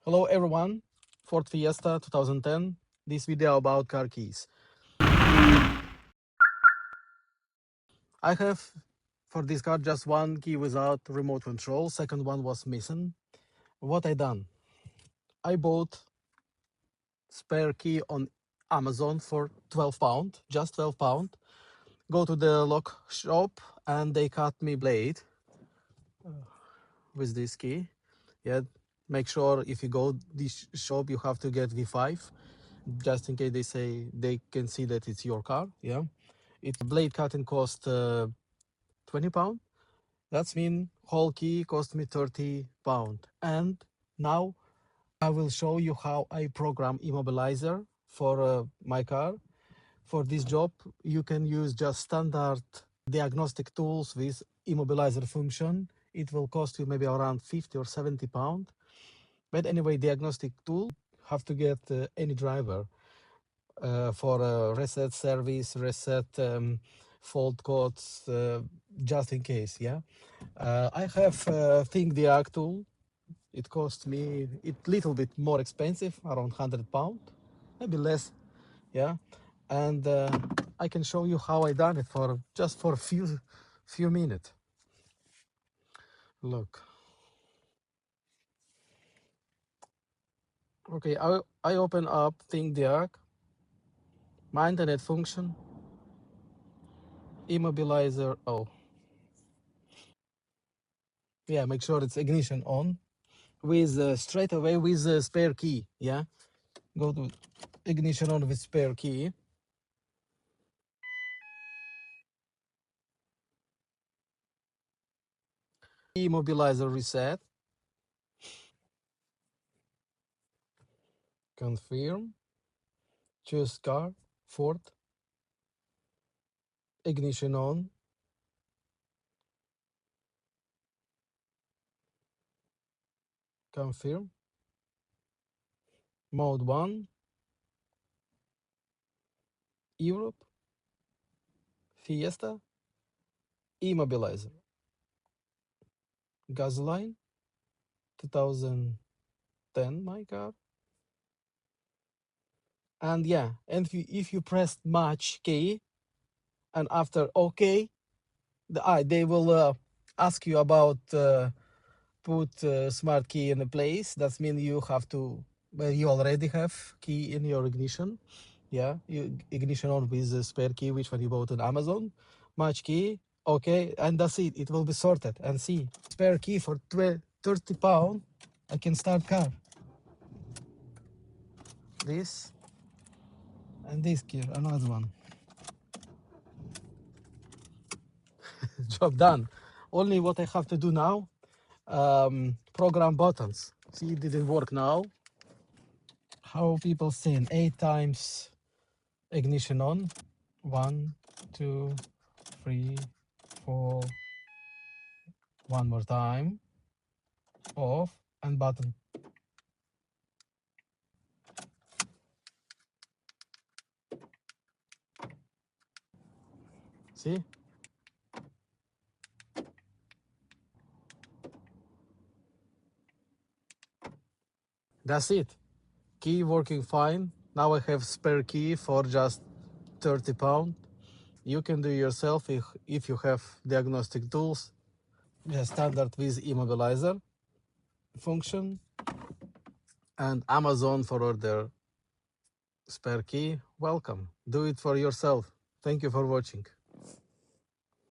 Hello everyone, Ford Fiesta 2010, this video about car keys. I have for this car just one key without remote control, second one was missing. What I done? I bought spare key on Amazon for £12, just £12. Go to the lock shop and they cut me blade with this key. Yeah, make sure if you go this shop you have to get V5, just in case they say they can see that it's your car. Yeah, it blade cutting cost £20. That's mean whole key cost me £30. And now I will show you how I program immobilizer for my car. For this job, you can use just standard diagnostic tools with immobilizer function. It will cost you maybe around 50 or 70 pound. But anyway, diagnostic tool, have to get any driver for reset service, reset fault codes, just in case, yeah. I have Think Diag tool. It cost me a little bit more expensive, around £100, maybe less, yeah. And I can show you how I done it for just for few minutes. Look. Okay, I open up Think Diag, my internet function, immobilizer. Oh, yeah, make sure it's ignition on with straight away with the spare key. Yeah, go to ignition on with spare key. Immobilizer reset. Confirm. Choose car. Ford. Ignition on. Confirm. Mode 1. Europe. Fiesta. Immobilizer. Gasoline. 2010 my car. And yeah, and if you press match key and after OK, they will ask you about put smart key in a place. That means you have to, well, you already have key in your ignition. Yeah, you ignition on with the spare key, which one you bought on Amazon. Match key, okay, and that's it. It will be sorted. And see, spare key for £30. I can start car. This and this key, another one. Job done. Only what I have to do now, program buttons. See, it didn't work now. How people saying 8 times ignition on. 1, 2, 3, 4. One more time. Off and button. See? That's it. Key working fine. Now I have spare key for just £30. You can do yourself if you have diagnostic tools. Yeah, standard with immobilizer function and Amazon for order spare key. Welcome. Do it for yourself. Thank you for watching.